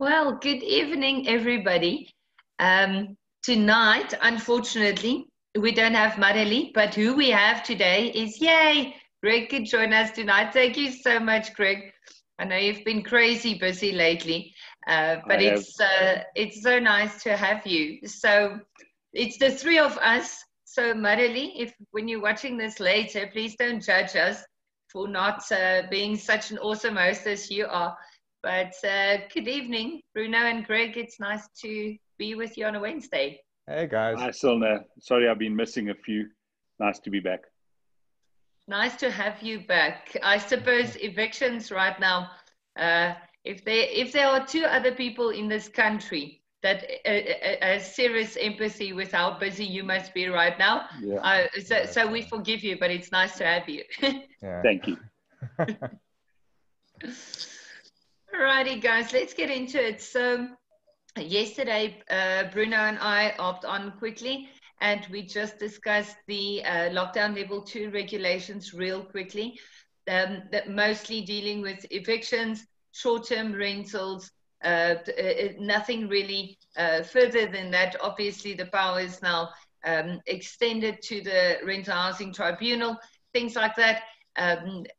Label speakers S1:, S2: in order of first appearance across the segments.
S1: Well, good evening, everybody. Tonight, unfortunately, we don't have Marily, but who we have today is, yay, Greg could join us tonight. Thank you so much, Greg. I know you've been crazy busy lately, but it's so nice to have you. So it's the three of us. So Marily, if when you're watching this later, please don't judge us for not being such an awesome host as you are. But good evening, Bruno and Greg. It's nice to be with you on a Wednesday.
S2: Hey, guys.
S3: Hi, Silna. Sorry, I've been missing a few. Nice to be back.
S1: Nice to have you back. I suppose evictions right now, if there are two other people in this country that has serious empathy with how busy you must be right now, so we forgive you, but it's nice to have you.
S3: Thank you.
S1: Alrighty, guys, let's get into it. So yesterday, Bruno and I hopped on quickly, and we just discussed the lockdown level 2 regulations real quickly, that mostly dealing with evictions, short-term rentals, nothing really further than that. Obviously, the power is now extended to the Rental Housing Tribunal, things like that.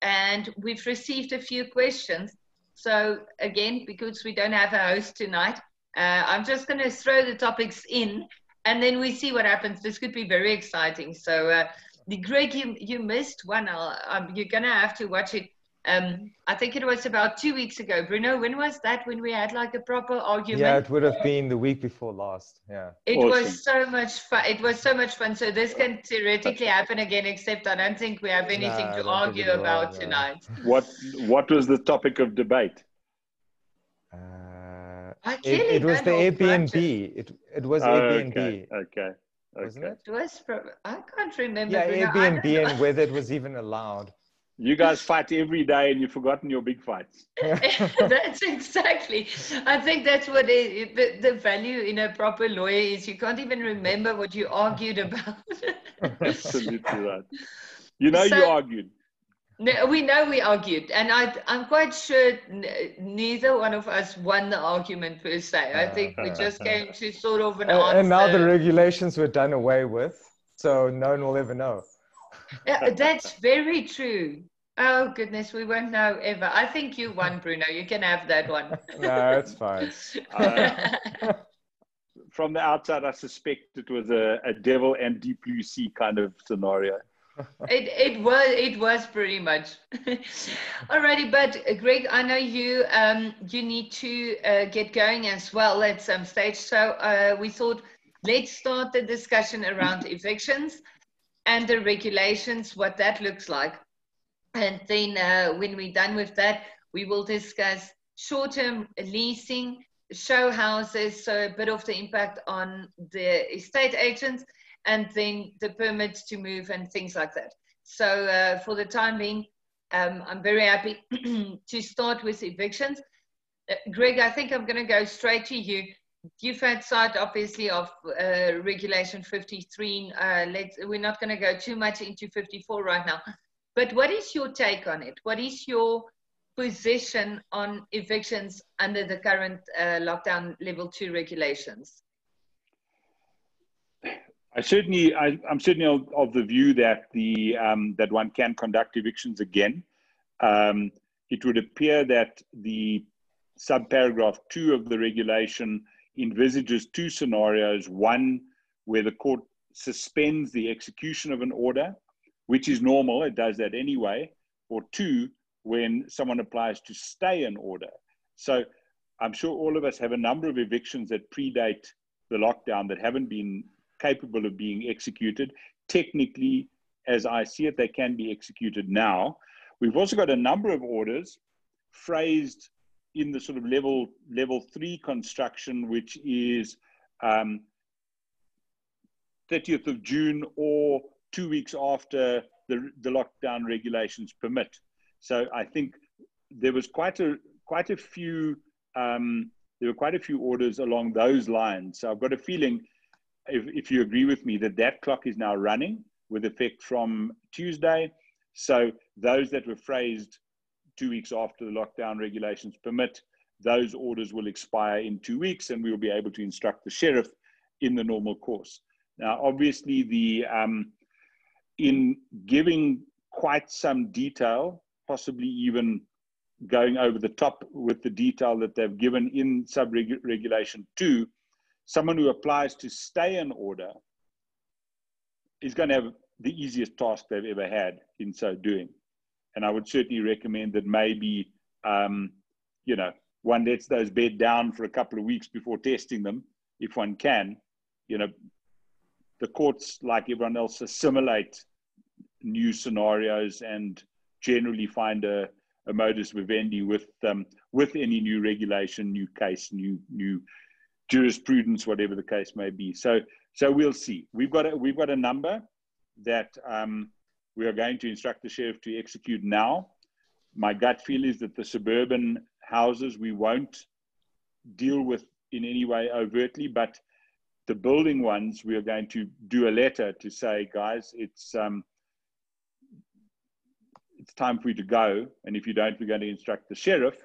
S1: And we've received a few questions. So again, because we don't have a host tonight, I'm just going to throw the topics in, and then we see what happens. This could be very exciting. So, Greg, you missed one. You're going to have to watch it. I think it was about 2 weeks ago. Bruno, when was that? When we had like a proper argument?
S2: Yeah, it would have been the week before last. Yeah.
S1: It was so much fun. It was so much fun. So this can theoretically happen again, except I don't think we have anything to argue about tonight.
S3: What was the topic of debate?
S2: It was the Airbnb. It was Airbnb.
S3: Okay.
S2: Wasn't it?
S1: It was. I can't remember.
S2: Yeah,
S1: Bruno.
S2: Airbnb and whether it was even allowed.
S3: You guys fight every day and you've forgotten your big fights.
S1: That's exactly. I think that's what the value in a proper lawyer is. You can't even remember what you argued about.
S3: Absolutely right. You know, you argued.
S1: No, we know we argued. And I'm quite sure neither one of us won the argument per se. I think we just came to sort of an answer.
S2: And now the regulations were done away with, so no one will ever know.
S1: Yeah, that's very true. Oh, goodness, we won't know ever. I think you won, Bruno. You can have that one.
S2: No, it's fine.
S3: From the outside, I suspect it was a devil and deep blue sea kind of scenario.
S1: It was pretty much. Alrighty, but Greg, I know you need to get going as well at some stage. So we thought let's start the discussion around evictions and the regulations, what that looks like. And then when we're done with that, we will discuss short-term leasing, show houses, so a bit of the impact on the estate agents, and then the permits to move and things like that. So for the time being, I'm very happy to start with evictions. Greg, I think I'm going to go straight to you. You've had sight, obviously, of Regulation 53. We're not going to go too much into 54 right now. But what is your take on it? What is your position on evictions under the current lockdown level 2 regulations?
S3: I'm certainly of the view that that one can conduct evictions again. It would appear that the subparagraph 2 of the regulation envisages two scenarios: one where the court suspends the execution of an order, which is normal, it does that anyway, or two, when someone applies to stay an order. So I'm sure all of us have a number of evictions that predate the lockdown that haven't been capable of being executed. Technically, as I see it, they can be executed now. We've also got a number of orders phrased in the sort of level 3 construction, which is 30th of June or 2 weeks after the lockdown regulations permit. So I think there was quite a few orders along those lines. So I've got a feeling, if you agree with me, that clock is now running with effect from Tuesday. So those that were phrased 2 weeks after the lockdown regulations permit those orders will expire in 2 weeks, and we will be able to instruct the sheriff in the normal course. Now, obviously, in giving quite some detail, possibly even going over the top with the detail that they've given in sub-regulation 2, someone who applies to stay an order is going to have the easiest task they've ever had in so doing. And I would certainly recommend that maybe, you know, one lets those bed down for a couple of weeks before testing them, if one can. You know, the courts, like everyone else, assimilate new scenarios and generally find a modus vivendi with any new regulation, new case, new jurisprudence, whatever the case may be. So we'll see. We've got a number that we are going to instruct the sheriff to execute now. My gut feel is that the suburban houses we won't deal with in any way overtly, but the building ones, we are going to do a letter to say, guys, it's time for you to go. And if you don't, we're going to instruct the sheriff,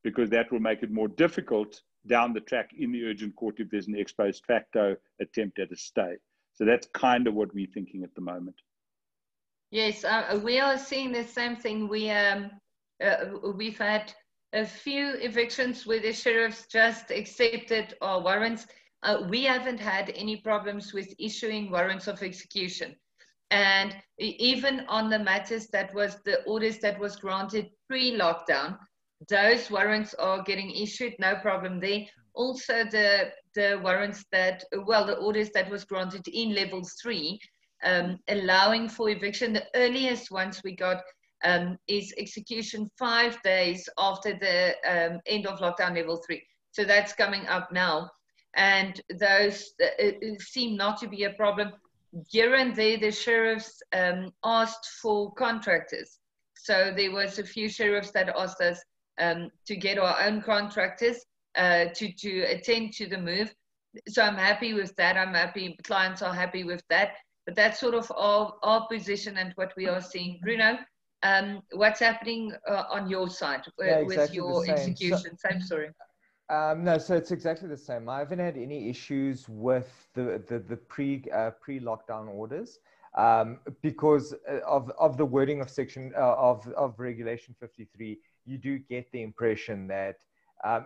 S3: because that will make it more difficult down the track in the urgent court if there's an ex post facto attempt at a stay. So that's kind of what we're thinking at the moment.
S1: Yes, we are seeing the same thing. We've had a few evictions where the sheriffs just accepted our warrants. We haven't had any problems with issuing warrants of execution. And even on the matters that was the orders that was granted pre-lockdown, those warrants are getting issued, no problem there. Also the warrants that, well, the orders that was granted in level 3, allowing for eviction, the earliest ones we got is execution 5 days after the end of lockdown level 3. So that's coming up now. And those seem not to be a problem. Here and there, the sheriffs asked for contractors. So there was a few sheriffs that asked us to get our own contractors to attend to the move. So I'm happy with that. I'm happy, clients are happy with that. But that's sort of our position and what we are seeing. Bruno, what's happening on your side with your execution? Same story.
S2: No, so it's exactly the same. I haven't had any issues with the pre-lockdown orders because of the wording of section of regulation 53. You do get the impression that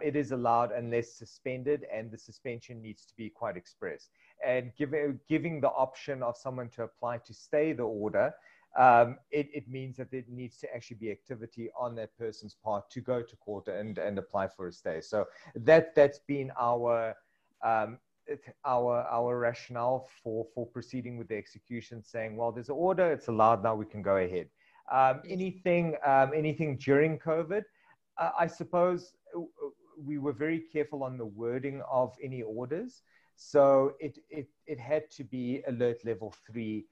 S2: it is allowed unless suspended, and the suspension needs to be quite express. And giving the option of someone to apply to stay the order, it means that there needs to actually be activity on that person's part to go to court and apply for a stay. So that's been our rationale for proceeding with the execution, saying, well, there's an order, it's allowed, now we can go ahead. Anything during COVID, I suppose we were very careful on the wording of any orders. So it had to be alert level 3.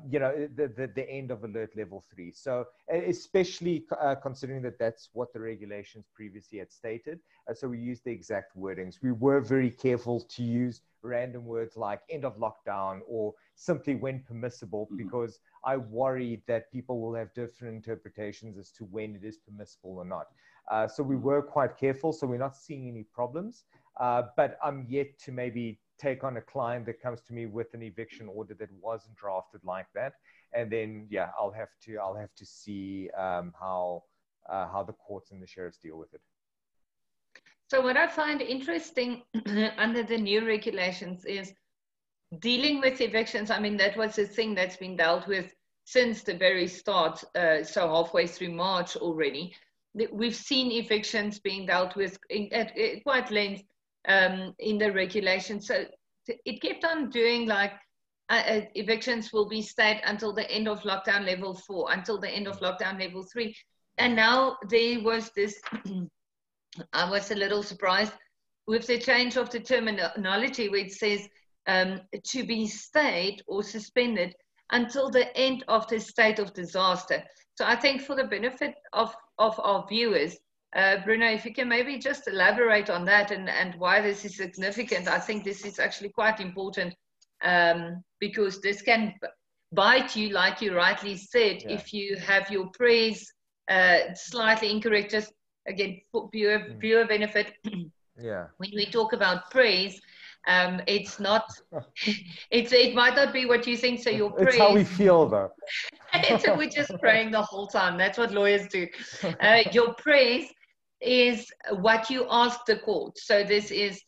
S2: You know, the end of alert level 3. So especially considering that that's what the regulations previously had stated. So we used the exact wordings. We were very careful to use random words like end of lockdown or simply when permissible, because I worry that people will have different interpretations as to when it is permissible or not. So we were quite careful. So we're not seeing any problems. But I'm yet to maybe take on a client that comes to me with an eviction order that wasn't drafted like that, and then yeah, I'll have to see how the courts and the sheriffs deal with it.
S1: So what I find interesting under the new regulations is dealing with evictions. I mean, that was a thing that's been dealt with since the very start, so halfway through March already. We've seen evictions being dealt with at quite length in the regulation. So it kept on doing like evictions will be stayed until the end of lockdown level 4, until the end of lockdown level 3. And now there was this, I was a little surprised with the change of the terminology where it says to be stayed or suspended until the end of the state of disaster. So I think for the benefit of our viewers, Bruno, if you can maybe just elaborate on that and why this is significant. I think this is actually quite important because this can bite you, like you rightly said, if you have your prayers slightly incorrect. Just again, for viewer benefit,
S2: Yeah.
S1: when we talk about praise, it's not, it might not be what you think. So your praise.
S2: It's how we feel, though.
S1: We're just praying the whole time. That's what lawyers do. Your praise is what you ask the court. So this is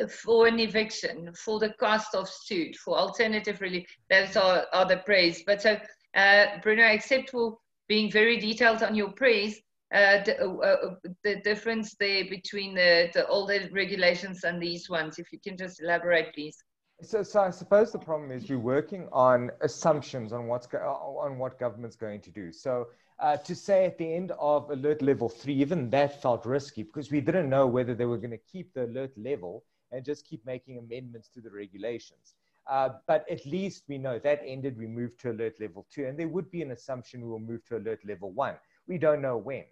S1: for an eviction, for the cost of suit, for alternative relief. Those are the praise. But so, Bruno, except for being very detailed on your praise, the difference there between the older regulations and these ones, if you can just elaborate, please.
S2: So I suppose the problem is we're working on assumptions on what government's going to do. So to say at the end of alert level 3, even that felt risky because we didn't know whether they were going to keep the alert level and just keep making amendments to the regulations. But at least we know that ended, we moved to alert level 2, and there would be an assumption we will move to alert level 1. We don't know when.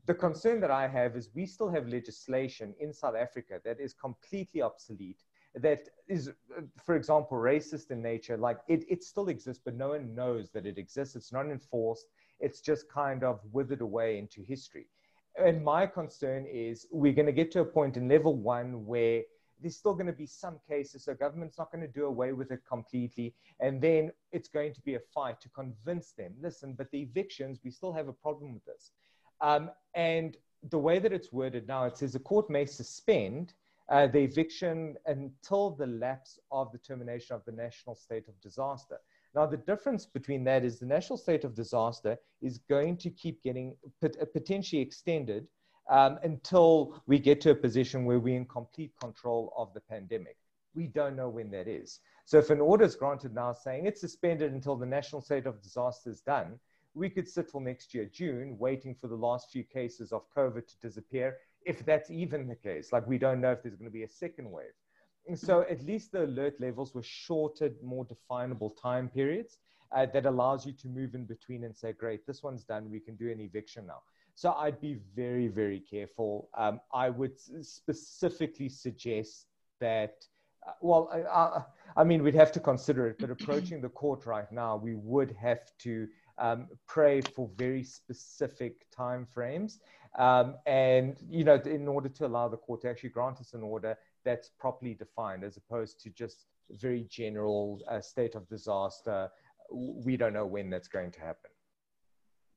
S2: The concern that I have is we still have legislation in South Africa that is completely obsolete, that is, for example, racist in nature. Like it still exists, but no one knows that it exists. It's not enforced. It's just kind of withered away into history. And my concern is we're going to get to a point in level 1 where there's still going to be some cases, so government's not going to do away with it completely. And then it's going to be a fight to convince them, listen, but the evictions, we still have a problem with this. And the way that it's worded now, it says the court may suspend the eviction until the lapse of the termination of the national state of disaster. Now, the difference between that is the national state of disaster is going to keep getting potentially extended until we get to a position where we're in complete control of the pandemic. We don't know when that is. So if an order is granted now saying it's suspended until the national state of disaster is done, we could sit till next year, June, waiting for the last few cases of COVID to disappear, if that's even the case. Like, we don't know if there's going to be a second wave. And so at least the alert levels were shorter, more definable time periods that allows you to move in between and say, great, this one's done, we can do an eviction now. So I'd be very, very careful. I would specifically suggest that, I mean, we'd have to consider it, but approaching the court right now, we would have to pray for very specific time frames. And, you know, in order to allow the court to actually grant us an order that's properly defined, as opposed to just very general state of disaster. We don't know when that's going to happen.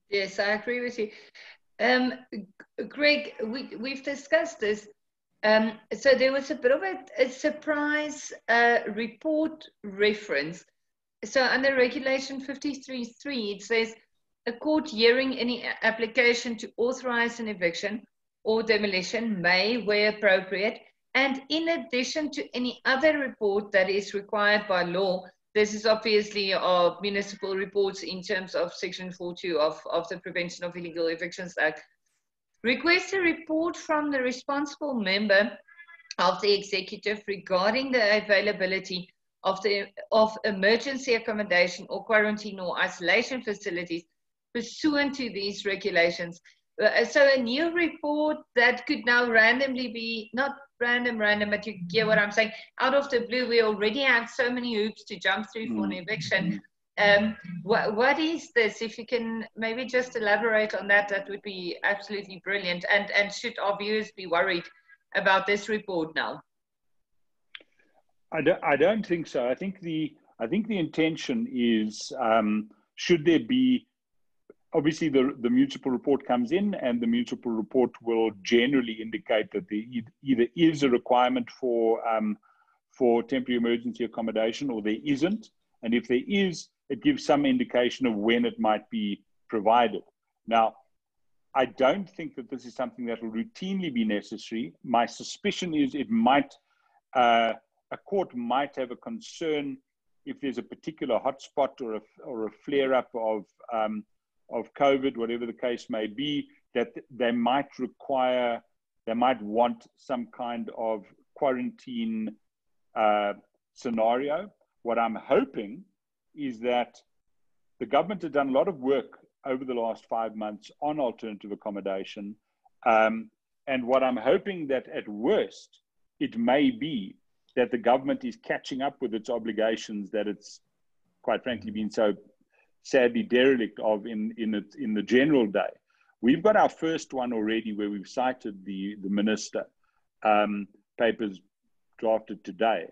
S1: Yes, I agree with you. Greg, we've discussed this. So there was a bit of a surprise report reference. So under Regulation 53.3, it says, a court hearing any application to authorize an eviction or demolition may, where appropriate, and in addition to any other report that is required by law. This is obviously our municipal reports in terms of Section 4.2 of the Prevention of Illegal Evictions Act. Request a report from the responsible member of the executive regarding the availability of emergency accommodation or quarantine or isolation facilities pursuant to these regulations. So a new report that could now randomly be, not random, but you get what I'm saying, out of the blue. We already have so many hoops to jump through for an eviction. What is this? If you can maybe just elaborate on that, that would be absolutely brilliant. And should our viewers be worried about this report now?
S3: I don't think so. I think the intention is, should there be, obviously the municipal report comes in, and the municipal report will generally indicate that there either is a requirement for temporary emergency accommodation or there isn't. And if there is, it gives some indication of when it might be provided. Now, I don't think that this is something that will routinely be necessary. My suspicion is it might, a court might have a concern if there's a particular hotspot or a flare-up of COVID, whatever the case may be, that they might want some kind of quarantine scenario. What I'm hoping is that the government has done a lot of work over the last 5 months on alternative accommodation. And what I'm hoping that at worst, it may be that the government is catching up with its obligations that it's quite frankly been so sadly derelict of in the general day. We've got our first one already where we've cited the minister, papers drafted today,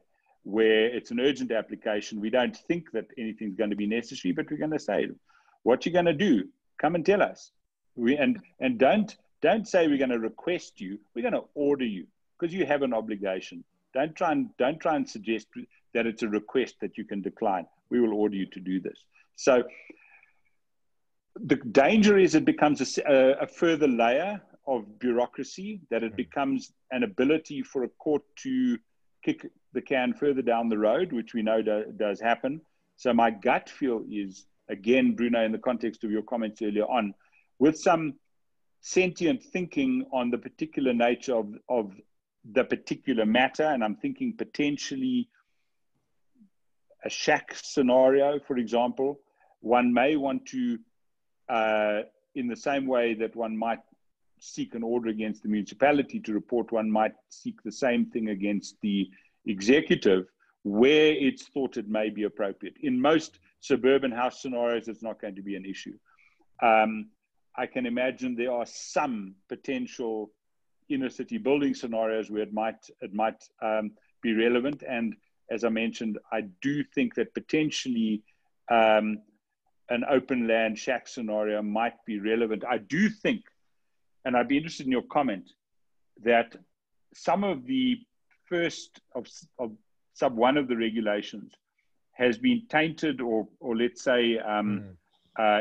S3: where it's an urgent application. We don't think that anything's going to be necessary, but we're going to say, what you're going to do, come and tell us. And don't say we're going to request you, we're going to order you, because you have an obligation. Don't try and suggest that it's a request that you can decline. We will order you to do this. So the danger is it becomes a further layer of bureaucracy, that it becomes an ability for a court to kick the can further down the road, which we know does happen. So my gut feel is, again, Bruno, in the context of your comments earlier on, with some sentient thinking on the particular nature of the particular matter, and I'm thinking potentially a shack scenario, for example, one may want to, in the same way that one might seek an order against the municipality to report, one might seek the same thing against the executive where it's thought it may be appropriate. In most suburban house scenarios, it's not going to be an issue. I can imagine there are some potential inner city building scenarios where it might be relevant. And as I mentioned, I do think that potentially an open land shack scenario might be relevant. I do think, and I'd be interested in your comment, that some of the first of sub 1 of the regulations has been tainted or let's say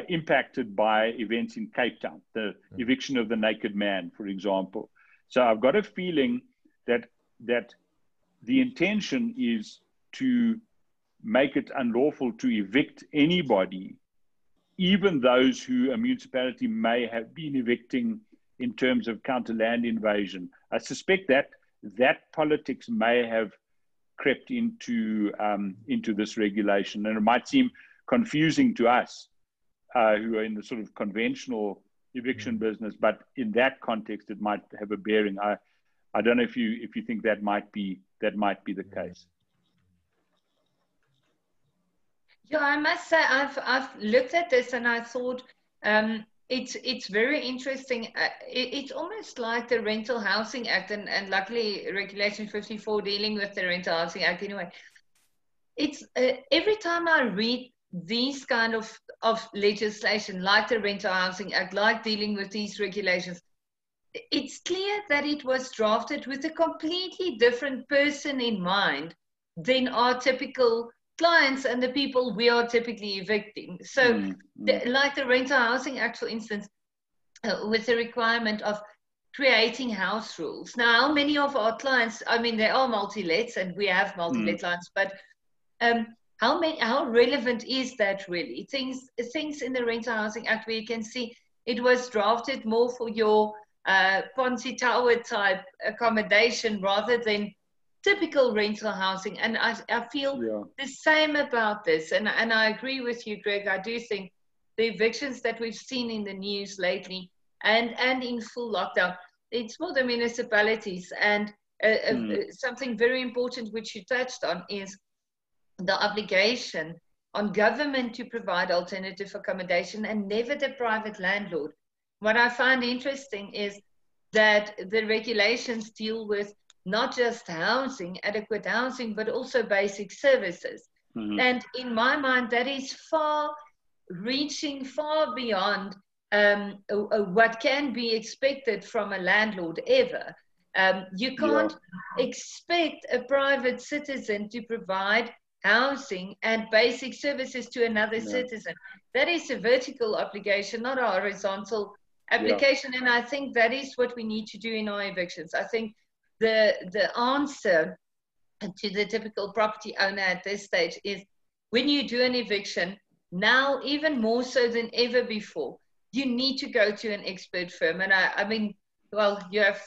S3: impacted by events in Cape Town, the eviction of the naked man, for example. So I've got a feeling that the intention is to make it unlawful to evict anybody, even those who a municipality may have been evicting in terms of counter land invasion. I suspect that politics may have crept into this regulation, and it might seem confusing to us who are in the sort of conventional eviction business, but in that context, it might have a bearing. I don't know if you think that might be the case.
S1: Yeah, I must say I've looked at this and I thought it's very interesting. It's almost like the Rental Housing Act, and luckily Regulation 54 dealing with the Rental Housing Act anyway. It's every time I read these kind of legislation, like the Rental Housing Act, like dealing with these regulations, it's clear that it was drafted with a completely different person in mind than our typical clients and the people we are typically evicting. So like the Rental Housing Act, for instance, with the requirement of creating house rules. Now, many of our clients, I mean, they are multi-lets and we have multi-let clients, but how relevant is that really? Things in the Rental Housing Act where you can see it was drafted more for your Ponzi Tower type accommodation rather than typical rental housing. And I feel the same about this. And I agree with you, Greg. I do think the evictions that we've seen in the news lately and in full lockdown, it's more the municipalities. And something very important which you touched on is the obligation on government to provide alternative accommodation and never the private landlord. What I find interesting is that the regulations deal with not just housing, adequate housing, but also basic services. And in my mind, that is reaching far beyond what can be expected from a landlord ever. You can't expect a private citizen to provide housing and basic services to another citizen. That is a vertical obligation, not a horizontal application. And I think that is what we need to do in our evictions. I think the answer to the typical property owner at this stage is, when you do an eviction, now even more so than ever before, you need to go to an expert firm. And I mean, well, you have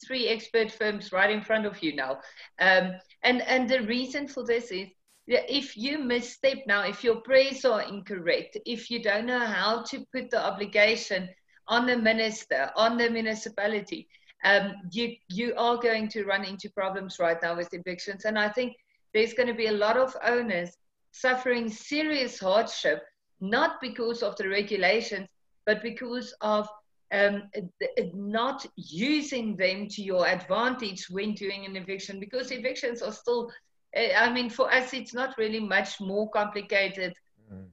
S1: 3 expert firms right in front of you now. And the reason for this is, if you misstep now, if your prayers are incorrect, if you don't know how to put the obligation on the minister, on the municipality, you are going to run into problems right now with evictions. And I think there's going to be a lot of owners suffering serious hardship, not because of the regulations, but because of not using them to your advantage when doing an eviction, because evictions are still, I mean, for us, it's not really much more complicated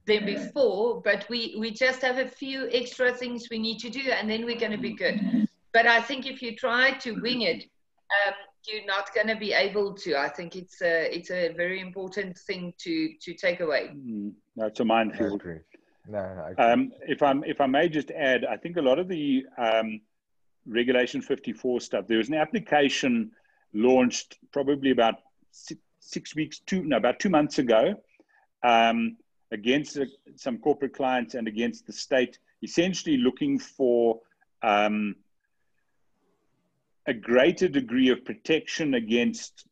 S1: than before, but we just have a few extra things we need to do, and then we're going to be good. But I think if you try to wing it, you're not going to be able to. I think it's a very important thing to take away.
S3: That's a minefield. If I may just add, I think a lot of the Regulation 54 stuff, there was an application launched probably about about 2 months ago, against some corporate clients and against the state, essentially looking for a greater degree of protection against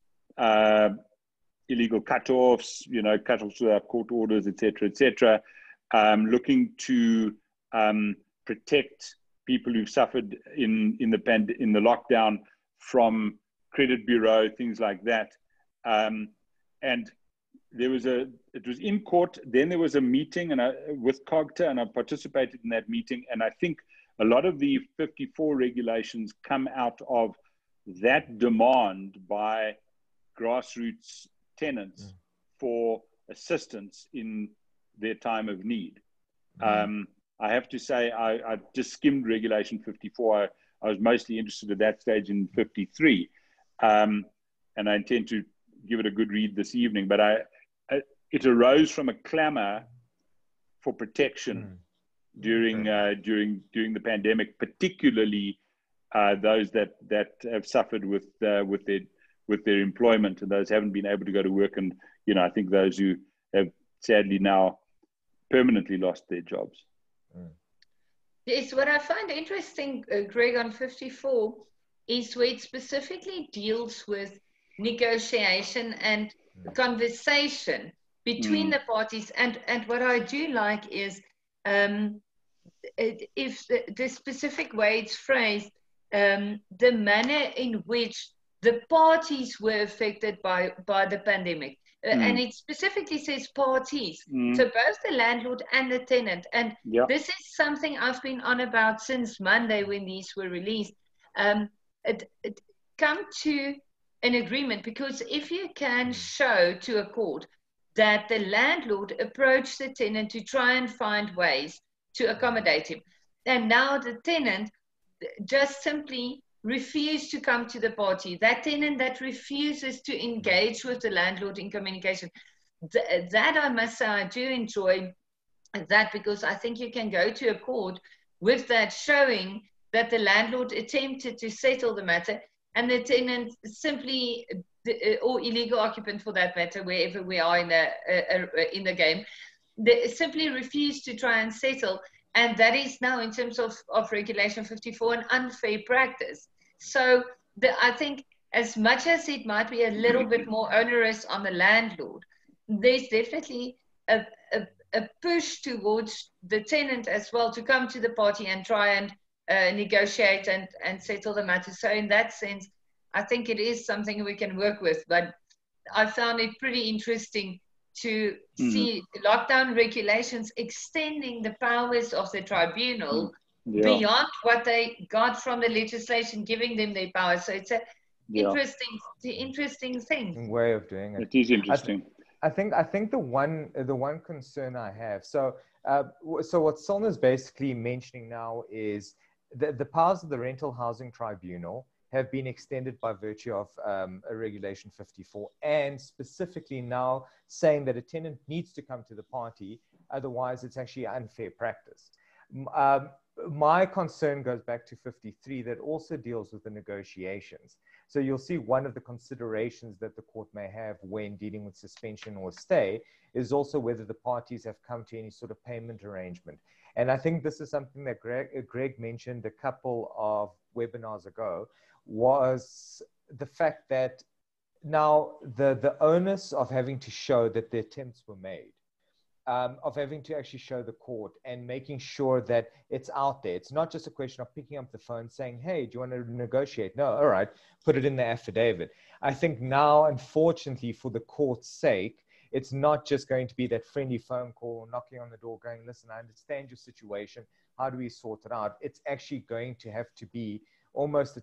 S3: illegal cut-offs, cut-offs without court orders, etc., looking to protect people who've suffered in the lockdown from credit bureau, things like that. And it was in court. Then there was a meeting with COGTA, and I participated in that meeting. And I think a lot of the 54 regulations come out of that demand by grassroots tenants for assistance in their time of need. I have to say, I just skimmed Regulation 54. I was mostly interested at that stage in 53. And I intend to give it a good read this evening. But it arose from a clamor for protection during the pandemic, particularly those that have suffered with their employment, and those haven't been able to go to work, and I think those who have sadly now permanently lost their jobs.
S1: Yes, what I find interesting, Greg, on 54 is where it specifically deals with negotiation and conversation between the parties. And what I do like is if the specific way it's phrased, the manner in which the parties were affected by the pandemic. And it specifically says parties, so both the landlord and the tenant. And this is something I've been on about since Monday when these were released. Come to an agreement, because if you can show to a court that the landlord approached the tenant to try and find ways to accommodate him, and now the tenant just simply refuse to come to the party, that tenant that refuses to engage with the landlord in communication, that I must say I do enjoy that, because I think you can go to a court with that showing that the landlord attempted to settle the matter and the tenant simply, or illegal occupant for that matter, wherever we are in the game, they simply refused to try and settle. And that is now, in terms of Regulation 54, an unfair practice. So I think as much as it might be a little bit more onerous on the landlord, there's definitely a push towards the tenant as well to come to the party and try and negotiate and settle the matter. So in that sense, I think it is something we can work with. But I found it pretty interesting to see lockdown regulations extending the powers of the tribunal beyond what they got from the legislation giving them their powers. So it's a interesting thing.
S2: Way of doing it.
S3: It is interesting.
S2: I think the one concern I have, so what Solna's basically mentioning now is the powers of the Rental Housing Tribunal have been extended by virtue of a Regulation 54, and specifically now saying that a tenant needs to come to the party, otherwise it's actually unfair practice. My concern goes back to 53, that also deals with the negotiations. So you'll see one of the considerations that the court may have when dealing with suspension or stay is also whether the parties have come to any sort of payment arrangement. And I think this is something that Greg mentioned a couple of webinars ago, was the fact that now the onus of having to show that the attempts were made, of having to actually show the court and making sure that it's out there. It's not just a question of picking up the phone saying, hey, do you want to negotiate? No, all right, put it in the affidavit. I think now, unfortunately, for the court's sake, It's not just going to be that friendly phone call, knocking on the door, going, listen, I understand your situation. How do we sort it out? It's actually going to have to be almost a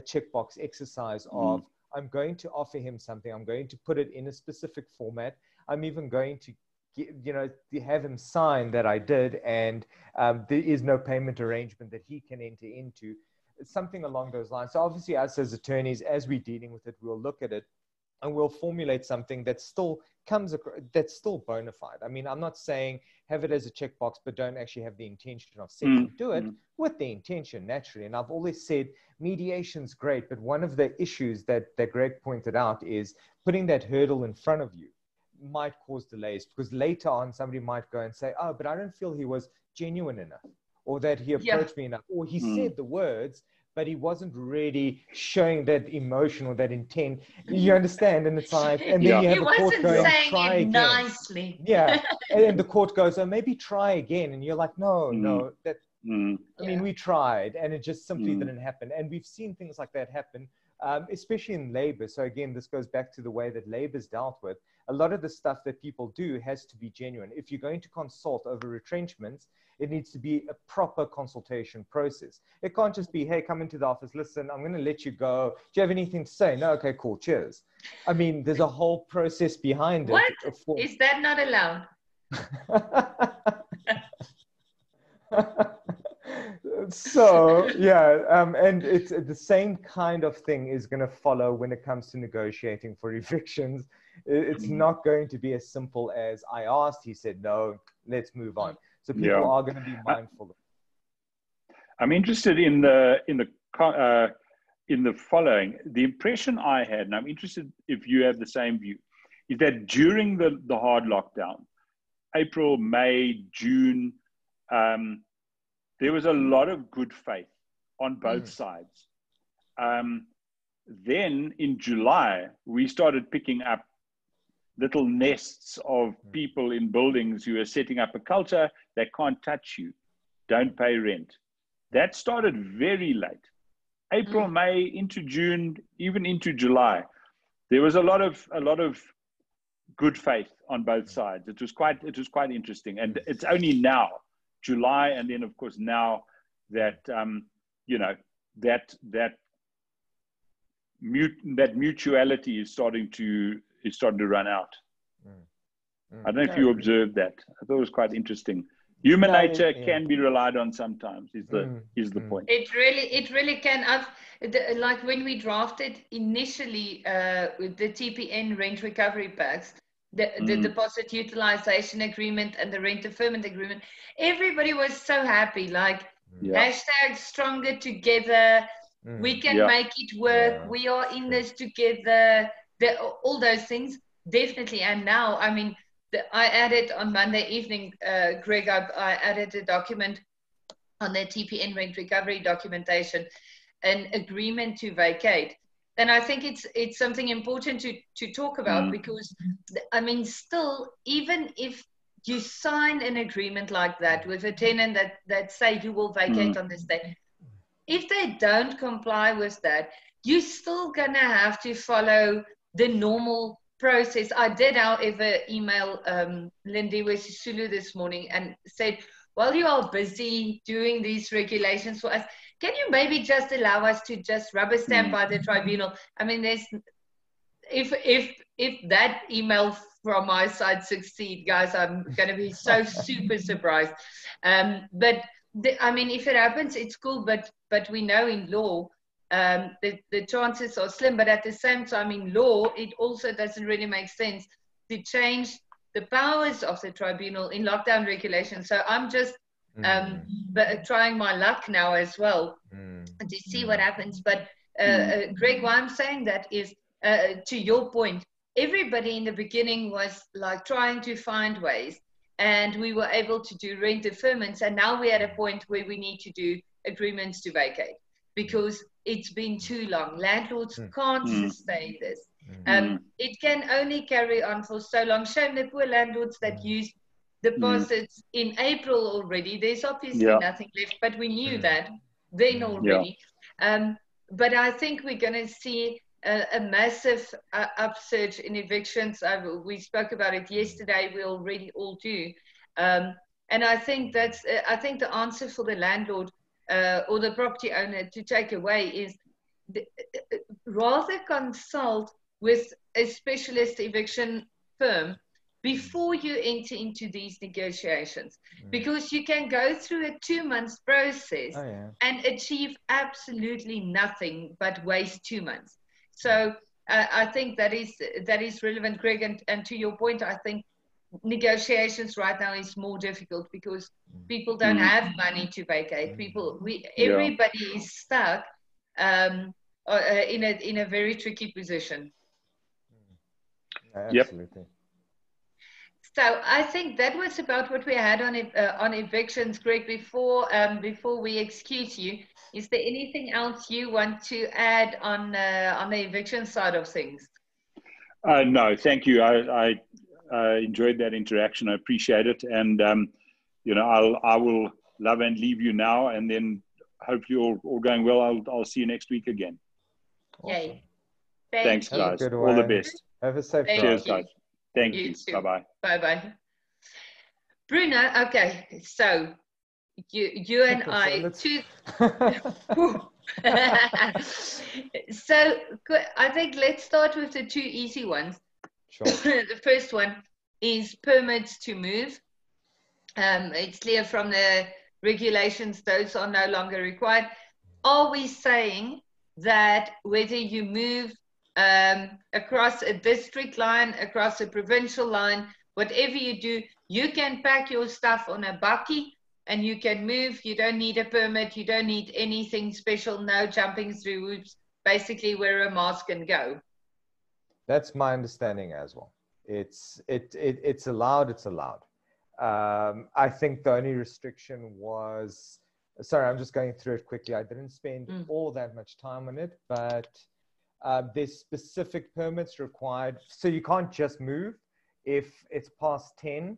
S2: checkbox exercise of, I'm going to offer him something. I'm going to put it in a specific format. I'm even going to have him sign that I did, and there is no payment arrangement that he can enter into. It's something along those lines. So obviously, us as attorneys, as we're dealing with it, we'll look at it and we'll formulate something that still that's still bona fide. I mean, I'm not saying have it as a checkbox, but don't actually have the intention of settling. Do it with the intention, naturally. And I've always said mediation's great, but one of the issues that Greg pointed out is putting that hurdle in front of you might cause delays, because later on somebody might go and say, oh, but I don't feel he was genuine enough, or that he approached me enough, or he said the words, but he wasn't really showing that emotion or that intent. You understand? And it's like, and then you have a court going, try again.
S1: Nicely.
S2: Yeah. And the court goes, oh, maybe try again. And you're like, no, that, I mean, we tried, and it just simply didn't happen. And we've seen things like that happen, especially in labor. So again, this goes back to the way that labor's dealt with. A lot of the stuff that people do has to be genuine. If you're going to consult over retrenchments, it needs to be a proper consultation process. It can't just be, hey, come into the office, listen, I'm going to let you go. Do you have anything to say? No, okay, cool, cheers. I mean, there's a whole process behind it.
S1: What? Is that not allowed?
S2: So, yeah, and it's the same kind of thing is going to follow when it comes to negotiating for evictions. It's not going to be as simple as I asked, he said no, let's move on. So people are going to be mindful of it.
S3: I'm interested in the following. The impression I had, and I'm interested if you have the same view, is that during the hard lockdown, April, May, June, there was a lot of good faith on both sides. Then in July, we started picking up little nests of people in buildings who are setting up a culture that can't touch you, don't pay rent. That started very late. April, May, into June, even into July. There was a lot of good faith on both sides. It was quite interesting. And it's only now, July, and then of course now that that mutuality is starting to run out. I don't know if you observed that. I thought it was quite interesting. Human nature can be relied on sometimes, is the point.
S1: It really can. Like when we drafted initially with the TPN rent recovery packs, the deposit utilization agreement and the rent deferment agreement, everybody was so happy. Like hashtag stronger together. We can make it work. We are in this together. All those things, definitely. And now, I mean, I added on Monday evening, Greg, I added a document on the TPN rent recovery documentation, an agreement to vacate. And I think it's something important to talk about, because, I mean, still, even if you sign an agreement like that with a tenant that say you will vacate on this day, if they don't comply with that, you're still going to have to follow the normal process. I did, however, email Lindy Wesisulu this morning and said, while you are busy doing these regulations for us, can you maybe just allow us to just rubber stamp by the tribunal? I mean, if that email from my side succeed, guys, I'm going to be so super surprised. But I mean, if it happens, it's cool. But we know in law, the chances are slim. But at the same time, in law, it also doesn't really make sense to change the powers of the tribunal in lockdown regulations. So I'm just trying my luck now as well to see what happens. But Greg, why I'm saying that is, to your point, everybody in the beginning was like trying to find ways, and we were able to do rent deferments. And now we're at a point where we need to do agreements to vacate, because it's been too long. Landlords can't sustain this. It can only carry on for so long. Shame the poor landlords that used deposits in April already. There's obviously nothing left, but we knew that then already. But I think we're going to see a massive upsurge in evictions. We spoke about it yesterday. We already all do. And I think I think the answer for the landlord or the property owner to take away is rather consult with a specialist eviction firm before you enter into these negotiations, because you can go through a 2-month process and achieve absolutely nothing but waste 2 months. So I think that is relevant, Greg. And to your point, I think negotiations right now is more difficult because people don't have money to vacate. Everybody is stuck in a very tricky position.
S2: Absolutely.
S1: So I think that was about what we had on evictions, Greg. Before we excuse you, is there anything else you want to add on the eviction side of things?
S3: No, thank you. I enjoyed that interaction. I appreciate it, and I will love and leave you now, and then hopefully all going well. I'll see you next week again.
S1: Awesome. Yay!
S3: Thanks, guys. All the best.
S2: Have a safe drive.
S3: Cheers, guys. Thank you. Bye-bye.
S1: Bye-bye. Bruno, okay, so you and I, so I think let's start with the 2 easy ones.
S2: Sure.
S1: The first one is permits to move. It's clear from the regulations those are no longer required. Are we saying that whether you move across a district line, across a provincial line, whatever you do, you can pack your stuff on a bakkie and you can move? You don't need a permit. You don't need anything special. No jumping through hoops. Basically, wear a mask and go.
S2: That's my understanding as well. It's allowed. It's allowed. I think the only restriction was, sorry, I'm just going through it quickly. I didn't spend all that much time on it, but there's specific permits required. So you can't just move if it's past 10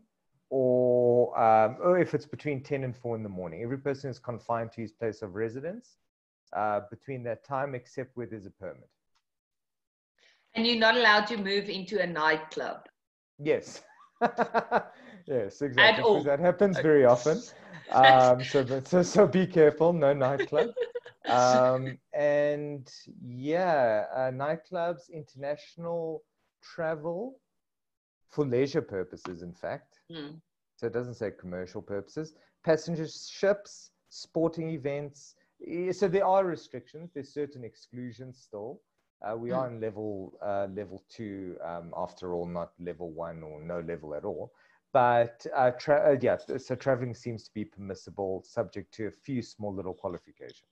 S2: or if it's between 10 and 4 in the morning. Every person is confined to his place of residence between that time, except where there's a permit.
S1: And you're not allowed to move into a nightclub?
S2: Yes. Yes, exactly.
S1: At all.
S2: That happens very often. So be careful, no nightclub. And yeah, nightclubs, international travel for leisure purposes, in fact. So it doesn't say commercial purposes. Passenger ships, sporting events. So there are restrictions. There's certain exclusions still. We are in level 2, after all, not level 1 or no level at all. But yeah, so traveling seems to be permissible, subject to a few small little qualifications.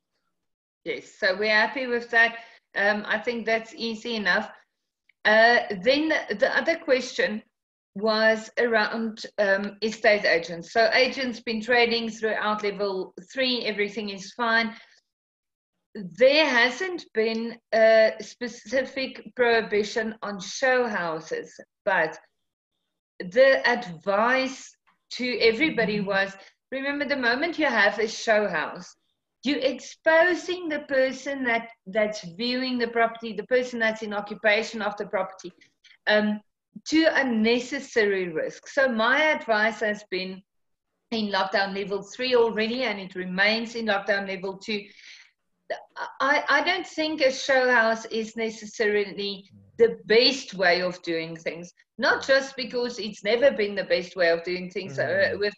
S1: Yes, so we're happy with that. I think that's easy enough. Then the other question was around estate agents. So agents been trading throughout level 3, everything is fine. There hasn't been a specific prohibition on show houses, but the advice to everybody was, remember, the moment you have a show house, you're exposing the person that's viewing the property, the person that's in occupation of the property, to unnecessary risk. So my advice has been in lockdown level 3 already, and it remains in lockdown level 2. I don't think a show house is necessarily the best way of doing things, not just because it's never been the best way of doing things, with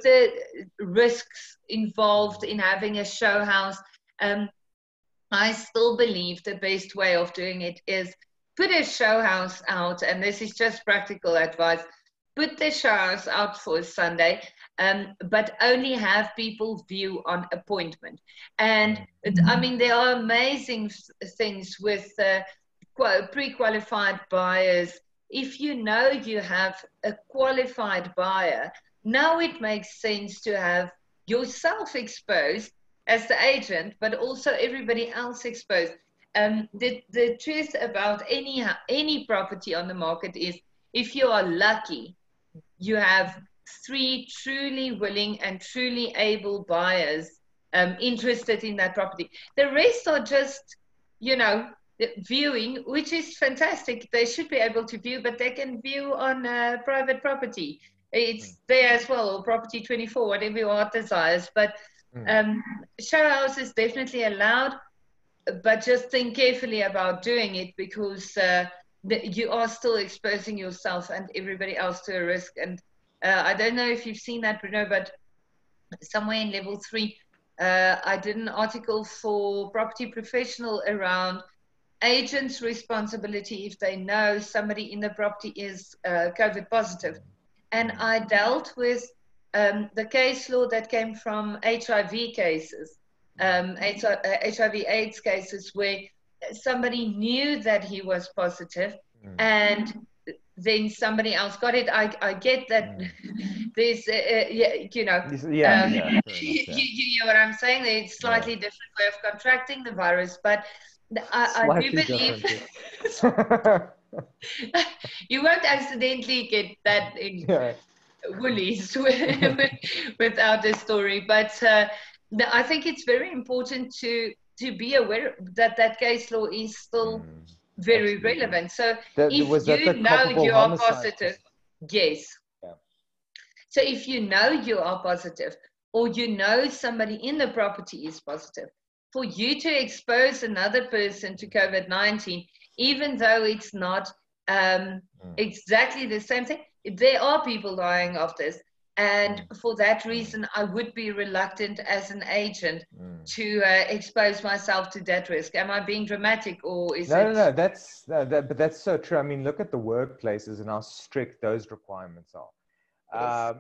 S1: the risks involved in having a show house. I still believe the best way of doing it is put a show house out, and this is just practical advice, put the show house out for Sunday, but only have people view on appointment. And I mean, there are amazing things with pre-qualified buyers. If you know you have a qualified buyer, now it makes sense to have yourself exposed as the agent, but also everybody else exposed. The truth about any property on the market is, if you are lucky, you have 3 truly willing and truly able buyers interested in that property. The rest are just, you know, viewing, which is fantastic. They should be able to view, but they can view on private property. It's there as well, or property 24, whatever your heart desires. But show house is definitely allowed, but just think carefully about doing it, because you are still exposing yourself and everybody else to a risk. And I don't know if you've seen that, Bruno, but somewhere in level 3, I did an article for Property Professional around agents' responsibility if they know somebody in the property is COVID positive. And I dealt with the case law that came from HIV cases, HIV/AIDS cases, where somebody knew that he was positive and then somebody else got it. I get that there's, you know, you know what I'm saying? It's slightly different way of contracting the virus, but I do believe you won't accidentally get that in Woolies without a story. But I think it's very important to be aware that that case law is still very relevant. So if you know you are positive, yes. So if you know you are positive, or you know somebody in the property is positive, for you to expose another person to COVID-19, even though it's not exactly the same thing, there are people dying of this. And for that reason, I would be reluctant as an agent to expose myself to that risk. Am I being dramatic, or is it?
S2: No, but that's so true. I mean, look at the workplaces and how strict those requirements are.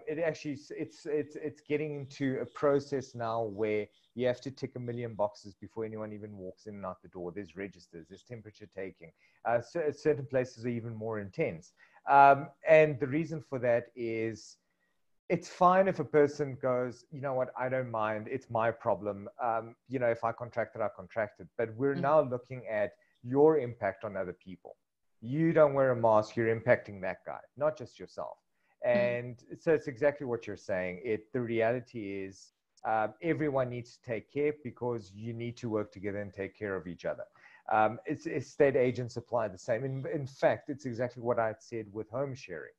S2: It actually, it's getting into a process now where you have to tick 1 million boxes before anyone even walks in and out the door. There's registers, there's temperature taking. So certain places are even more intense. And the reason for that is, it's fine if a person goes, you know what, I don't mind, it's my problem. You know, if I contracted, I contracted. But we're now looking at your impact on other people. You don't wear a mask, you're impacting that guy, not just yourself. And so it's exactly what you're saying. The reality is everyone needs to take care, because you need to work together and take care of each other. Estate agents apply the same. In fact, it's exactly what I had said with home sharing.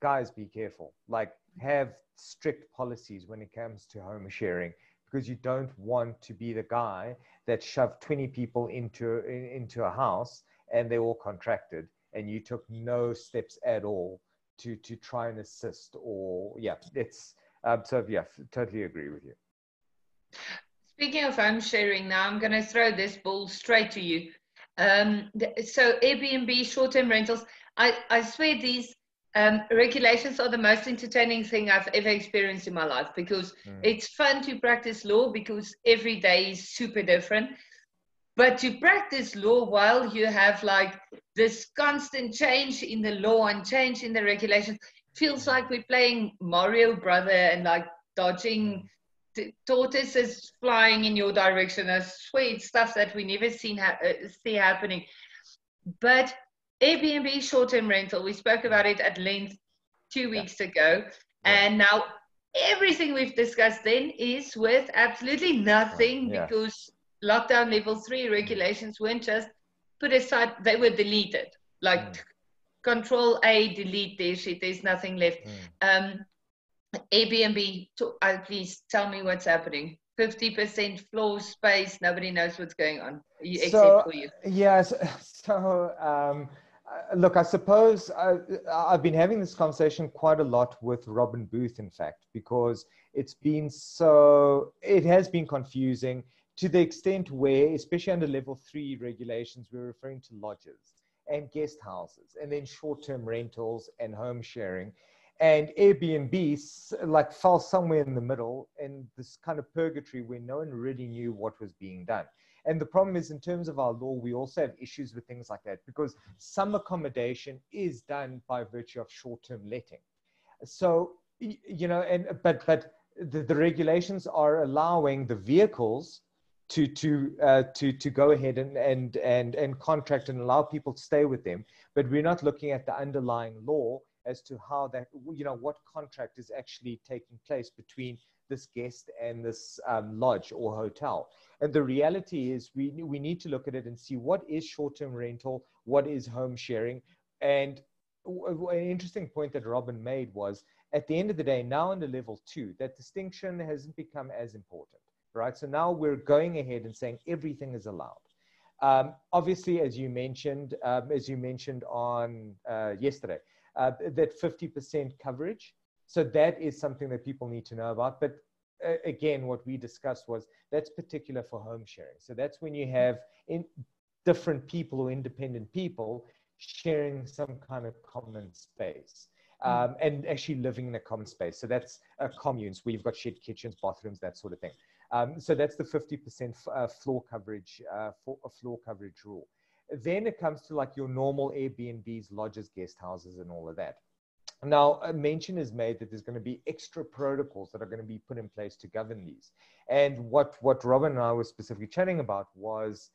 S2: Guys, be careful. Like, have strict policies when it comes to home sharing, because you don't want to be the guy that shoved 20 people into a house and they all contracted, and you took no steps at all to try and assist. Or it's so totally agree with you.
S1: Speaking of home sharing, now I'm going to throw this ball straight to you. So Airbnb, short-term rentals, I swear these regulations are the most entertaining thing I've ever experienced in my life, because it's fun to practice law, because every day is super different. But to practice law while you have like this constant change in the law and change in the regulations, feels like we're playing Mario Brother and like dodging tortoises flying in your direction. I swear it's stuff that we never see happening. But Airbnb short-term rental, we spoke about it at length 2 weeks ago. And now everything we've discussed then is worth absolutely nothing, because lockdown level 3 regulations weren't just put aside, they were deleted. Like Control A, delete their shit, there's nothing left. Airbnb, please tell me what's happening. 50% floor space, nobody knows what's going on, except for you.
S2: Yes. So, look, I suppose I've been having this conversation quite a lot with Robin Booth, in fact, because it has been confusing to the extent where, especially under level 3 regulations, we're referring to lodges and guest houses, and then short-term rentals and home sharing. And Airbnb like fell somewhere in the middle in this kind of purgatory where no one really knew what was being done. And the problem is, in terms of our law, we also have issues with things like that, because some accommodation is done by virtue of short-term letting. So, you know, but the regulations are allowing the vehicles to go ahead and contract and allow people to stay with them, but we're not looking at the underlying law as to how that, you know, what contract is actually taking place between this guest and this lodge or hotel. And the reality is we need to look at it and see what is short-term rental, what is home sharing. And an interesting point that Robin made was, at the end of the day, now under level 2, that distinction hasn't become as important, right? So now we're going ahead and saying everything is allowed. Obviously, as you mentioned on yesterday, that 50% coverage. So that is something that people need to know about. But again, what we discussed was that's particular for home sharing. So that's when you have different people or independent people sharing some kind of common space. And actually living in a common space. So that's communes where you've got shared kitchens, bathrooms, that sort of thing. So that's the 50% floor coverage rule. Then it comes to like your normal Airbnbs, lodges, guest houses, and all of that. Now, a mention is made that there's going to be extra protocols that are going to be put in place to govern these. And what Robin and I were specifically chatting about was,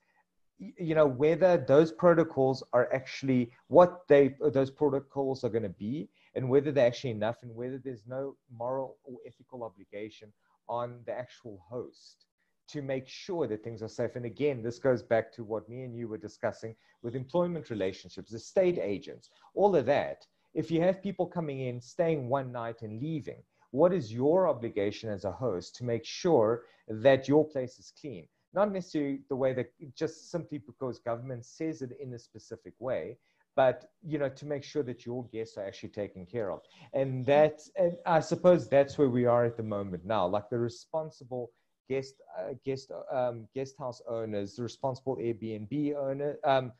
S2: whether those protocols are actually what those protocols are going to be, and whether they're actually enough, and whether there's no moral or ethical obligation on the actual host to make sure that things are safe. And again, this goes back to what me and you were discussing with employment relationships, estate agents, all of that. If you have people coming in, staying one night and leaving, what is your obligation as a host to make sure that your place is clean? Not necessarily the way that just simply because government says it in a specific way, but to make sure that your guests are actually taken care of. And I suppose that's where we are at the moment now. Like the responsible guest house owners, the responsible Airbnb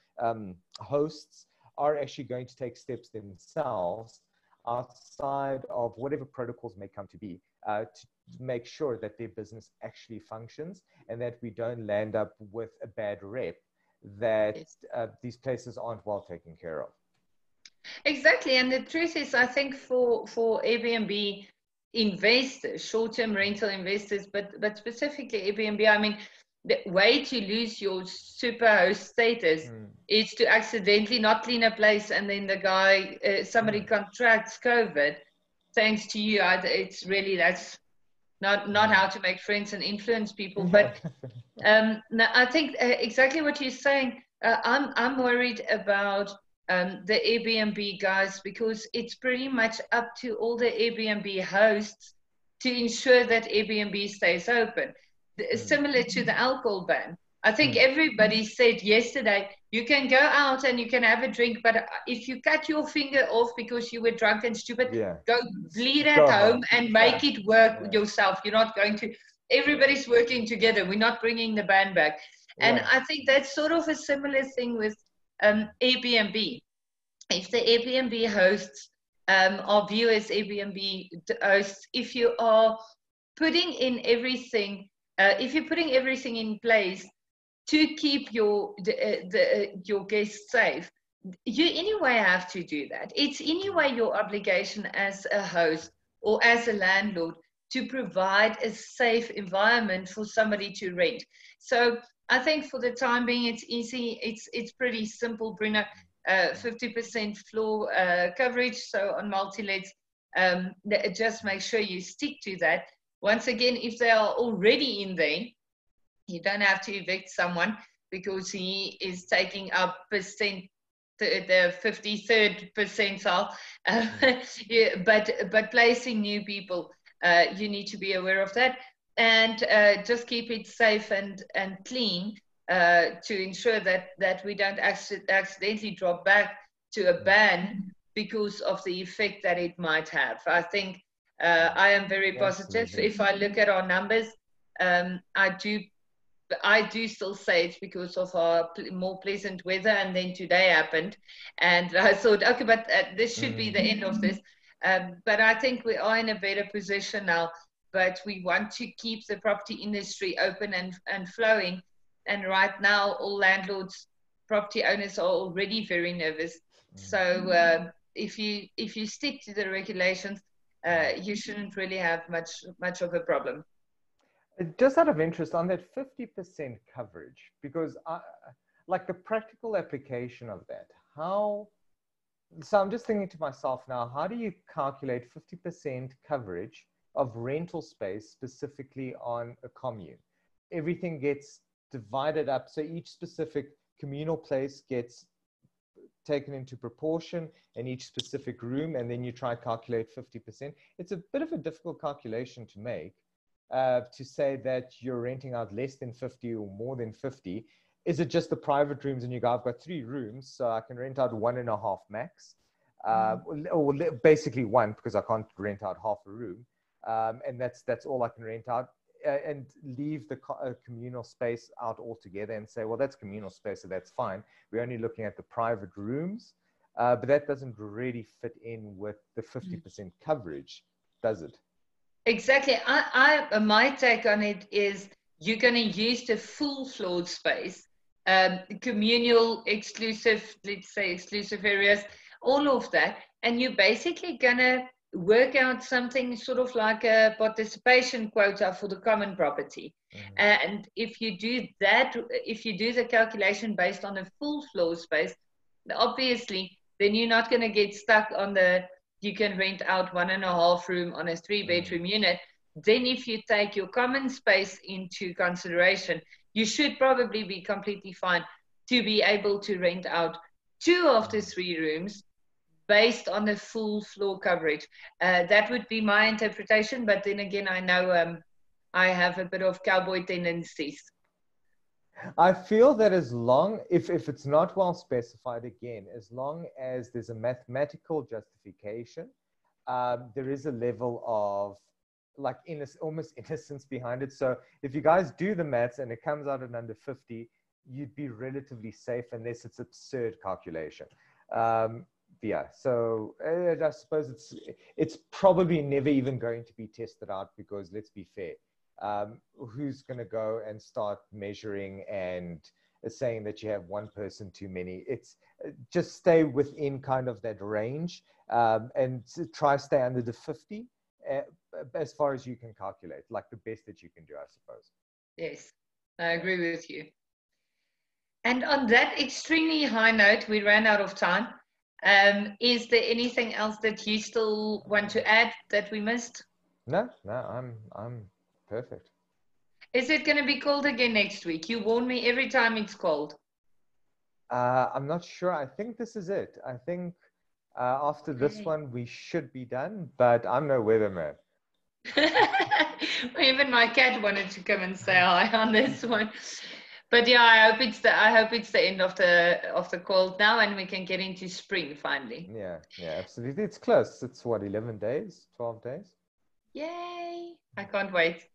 S2: hosts are actually going to take steps themselves outside of whatever protocols may come to be to make sure that their business actually functions, and that we don't land up with a bad rep that these places aren't well taken care of.
S1: Exactly. And the truth is, I think for Airbnb investors, short-term rental investors, but specifically Airbnb, I mean, the way to lose your superhost status is to accidentally not clean a place, and then the guy, somebody contracts COVID, thanks to you. It's really, that's not how to make friends and influence people. But no, I think exactly what you're saying. I'm worried about the Airbnb guys, because it's pretty much up to all the Airbnb hosts to ensure that Airbnb stays open. Similar to the alcohol ban. I think everybody said yesterday, you can go out and you can have a drink, but if you cut your finger off because you were drunk and stupid, go bleed at home and make it work yourself. You're not going to, everybody's working together. We're not bringing the ban back. And I think that's sort of a similar thing with Airbnb. If the Airbnb hosts or viewers, Airbnb hosts, if you are putting in everything, if you're putting everything in place to keep your guests safe, you anyway have to do that. It's anyway your obligation as a host or as a landlord to provide a safe environment for somebody to rent. So I think for the time being, it's easy. It's pretty simple, Bruno. 50% floor coverage. So on multi-lets, just make sure you stick to that. Once again, if they are already in there, you don't have to evict someone because he is taking up the 53rd percentile. But placing new people, you need to be aware of that, and just keep it safe and clean to ensure that we don't accidentally drop back to a ban because of the effect that it might have. I think I am very positive.
S2: Absolutely.
S1: If I look at our numbers, I do still say it's because of our more pleasant weather, and then today happened, and I thought, okay, but this should be the end of this. But I think we are in a better position now, but we want to keep the property industry open and flowing. And right now, all landlords, property owners are already very nervous. So if you stick to the regulations, you shouldn't really have much of a problem.
S2: Just out of interest on that 50% coverage, because like the practical application of that, so I'm just thinking to myself now, how do you calculate 50% coverage of rental space specifically on a commune. Everything gets divided up. So each specific communal place gets taken into proportion in each specific room, and then you try to calculate 50%. It's a bit of a difficult calculation to make, to say that you're renting out less than 50 or more than 50. Is it just the private rooms and you go, I've got 3 rooms, so I can rent out 1.5 max, or basically 1, because I can't rent out half a room, and that's all I can rent out, and leave the communal space out altogether and say, well, that's communal space, so that's fine. We're only looking at the private rooms, but that doesn't really fit in with the 50% coverage, does it?
S1: Exactly. My take on it is you're going to use the full floor space, communal, exclusive, let's say exclusive areas, all of that, and you're basically going to work out something sort of like a participation quota for the common property. And if you do that, if you do the calculation based on a full floor space, obviously, then you're not going to get stuck on the, you can rent out 1.5 room on a 3-bedroom unit. Then if you take your common space into consideration, you should probably be completely fine to be able to rent out 2 of the 3 rooms based on the full floor coverage. That would be my interpretation, but then again, I know I have a bit of cowboy tendencies.
S2: I feel that as long, if it's not well specified, again, as long as there's a mathematical justification, there is a level of like almost innocence behind it. So if you guys do the maths and it comes out at under 50, you'd be relatively safe unless it's absurd calculation. Yeah, so I suppose it's probably never even going to be tested out, because let's be fair, who's going to go and start measuring and saying that you have 1 person too many? It's just stay within kind of that range, and try stay under the 50 as far as you can calculate, like the best that you can do, I suppose.
S1: Yes, I agree with you. And on that extremely high note, we ran out of time. Is there anything else that you still want to add that we missed?
S2: No, I'm perfect.
S1: Is it going to be cold again next week? You warn me every time it's cold.
S2: I'm not sure. I think this is it. I think after this one, we should be done, but I'm no weatherman.
S1: Even my cat wanted to come and say hi on this one. But yeah, I hope it's the end of the cold now, and we can get into spring finally.
S2: Yeah, absolutely. It's close. It's what, 11 days, 12 days?
S1: Yay! I can't wait.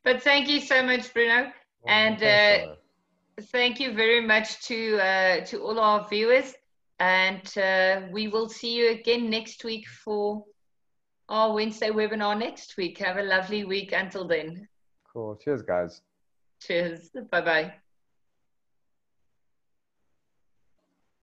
S1: But thank you so much, Bruno, and thank you very much to all our viewers. And we will see you again next week for our Wednesday webinar next week. Have a lovely week until then.
S2: Cool. Cheers, guys.
S1: Cheers. Bye-bye.